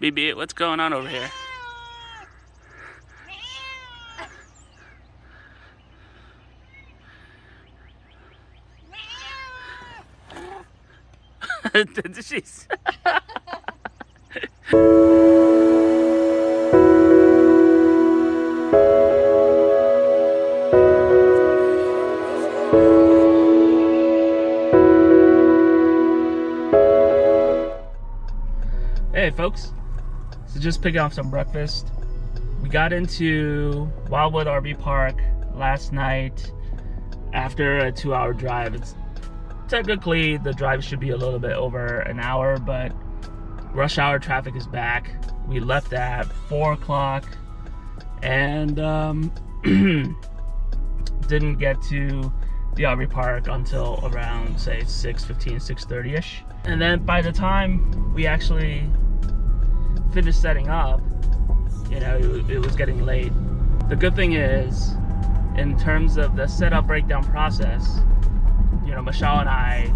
BB, what's going on over here? She's Hey folks, so just picking up some breakfast. We got into Wildwood RV Park last night after a 2-hour drive. It's technically the drive should be a little bit over an hour, but rush hour traffic is back. We left at 4 o'clock and didn't get to the RV park until around say 6:15, 6:30ish. And then by the time we actually finished setting up, you know, it was getting late. The good thing is, in terms of the setup breakdown process, you know, Michelle and I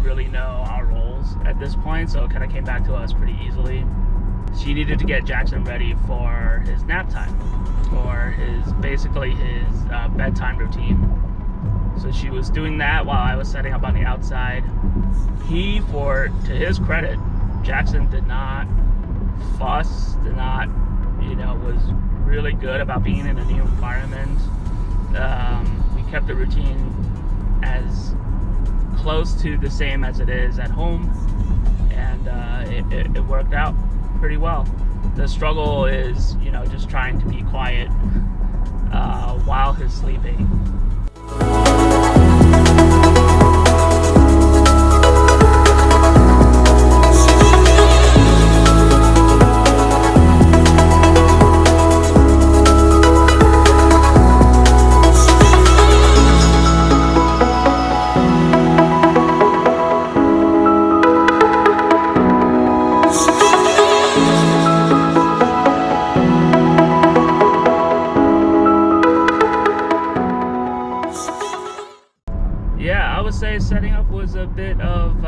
really know our roles at this point, so it kind of came back to us pretty easily. She needed to get Jaxon ready for his nap time, or basically his bedtime routine. So she was doing that while I was setting up on the outside. To his credit, Jaxon did not fuss, was really good about being in a new environment. We kept the routine as close to the same as it is at home, and it worked out pretty well. The struggle is, you know, just trying to be quiet while he's sleeping. Yeah, I would say setting up was a bit of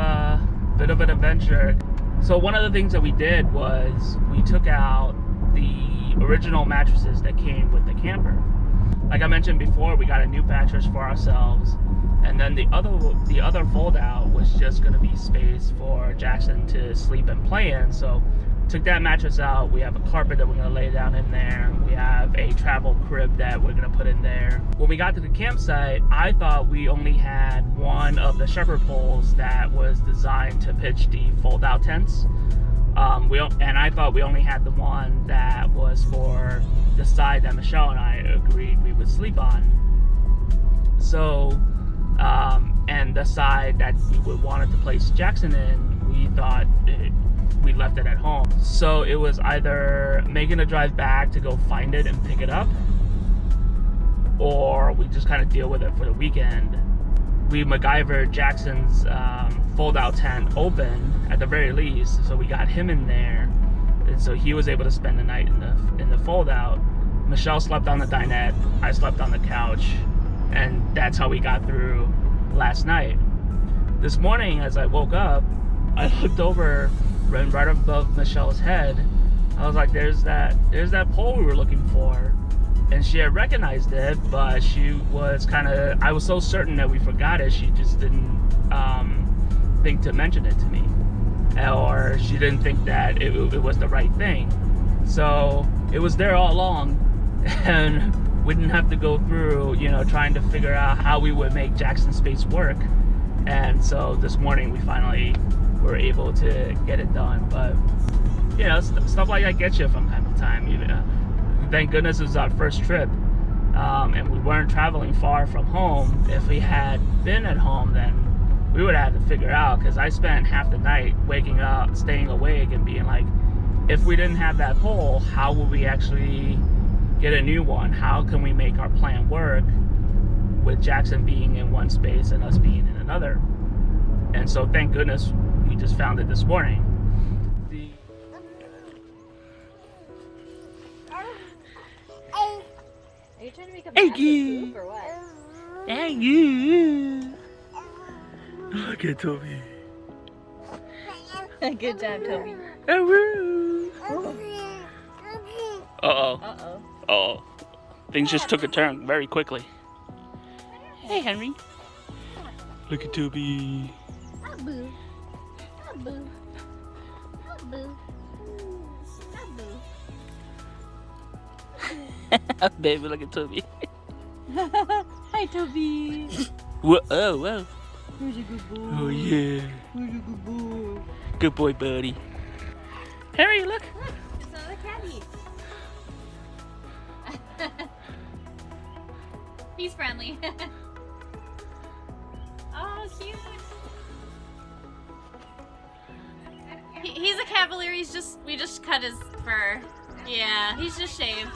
an adventure. So one of the things that we did was we took out the original mattresses that came with the camper. Like I mentioned before, we got a new mattress for ourselves, and then the other fold out was just going to be space for Jaxon to sleep and play in. So took that mattress out. We have a carpet that we're going to lay down in there. We have a travel crib that we're going to put in there. When we got to the campsite, I thought we only had one of the shepherd poles that was designed to pitch the fold out tents. And I thought we only had the one that was for the side that Michelle and I agreed we would sleep on. So, and the side that we would wanted to place Jaxon in, we thought we left it at home. So it was either making a drive back to go find it and pick it up, or we just kind of deal with it for the weekend. We MacGyvered Jackson's fold-out tent open at the very least, so we got him in there, and so he was able to spend the night in the fold-out. Michelle slept on the dinette, I slept on the couch, and that's how we got through last night. This morning, as I woke up, I looked over right above Michelle's head. I was like, there's that pole we were looking for. And she had recognized it, but she was I was so certain that we forgot it, she just didn't think to mention it to me. Or she didn't think that it was the right thing. So it was there all along, and we didn't have to go through, you know, trying to figure out how we would make Jaxon's space work. And so this morning we finally were able to get it done. But, you know, stuff like that gets you from time to time. Thank goodness it was our first trip, and we weren't traveling far from home. If we had been at home, then we would have had to figure out, because I spent half the night waking up, staying awake, and being like, if we didn't have that pole, how would we actually get a new one? How can we make our plan work with Jaxon being in one space and us being in another? And so thank goodness we just found it this morning. Are you trying to make a massive poop or what? Thank you. Look at Toby. Good job, Toby. Uh-oh. Uh-oh. Oh, things just took a turn very quickly. Hey, Henry. Look at Toby. Abu. Abu. Abu. Abu. Baby, look at Toby. Hi, Toby. Whoa, oh, whoa. Who's a good boy? Oh, yeah. Who's a good boy? Good boy, buddy. Harry, look. Look, it's another caddy. He's friendly. Oh, cute. He's a cavalier. We just cut his fur. Yeah, he's just shaved.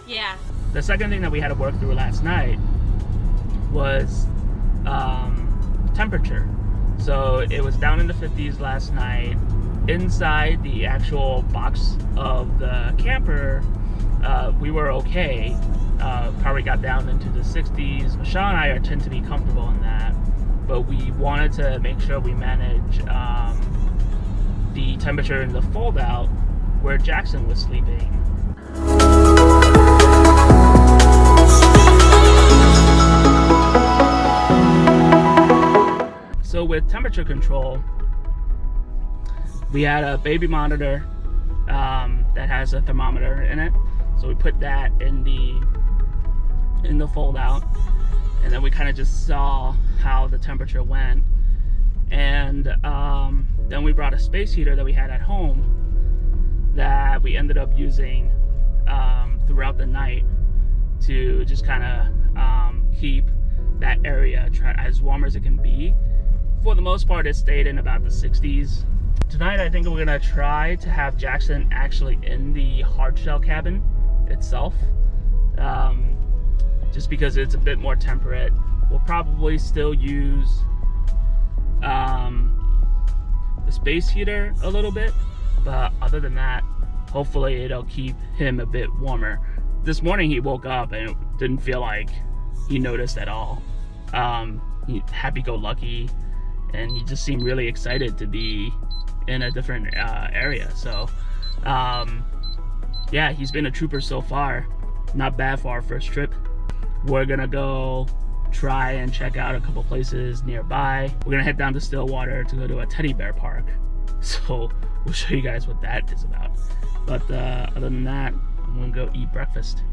Yeah. The second thing that we had to work through last night was temperature. So it was down in the 50s last night. Inside the actual box of the camper, we were okay. Probably got down into the 60s. Michelle and I tend to be comfortable in that, but we wanted to make sure we manage the temperature in the fold out where Jaxon was sleeping. So with temperature control, we had a baby monitor that has a thermometer in it. So we put that in the fold out, and then we kind of just saw how the temperature went. And then we brought a space heater that we had at home that we ended up using throughout the night to just kind of keep that area as warm as it can be. For the most part, it stayed in about the 60s. Tonight, I think we're gonna try to have Jaxon actually in the hard shell cabin itself, just because it's a bit more temperate. We'll probably still use the space heater a little bit, but other than that, hopefully it'll keep him a bit warmer. This morning he woke up and it didn't feel like he noticed at all. Happy-go-lucky, and he just seemed really excited to be in a different area. So yeah, he's been a trooper so far. Not bad for our first trip. We're gonna go try and check out a couple places nearby. We're gonna head down to Stillwater to go to a teddy bear park. So we'll show you guys what that is about. But other than that, I'm gonna go eat breakfast.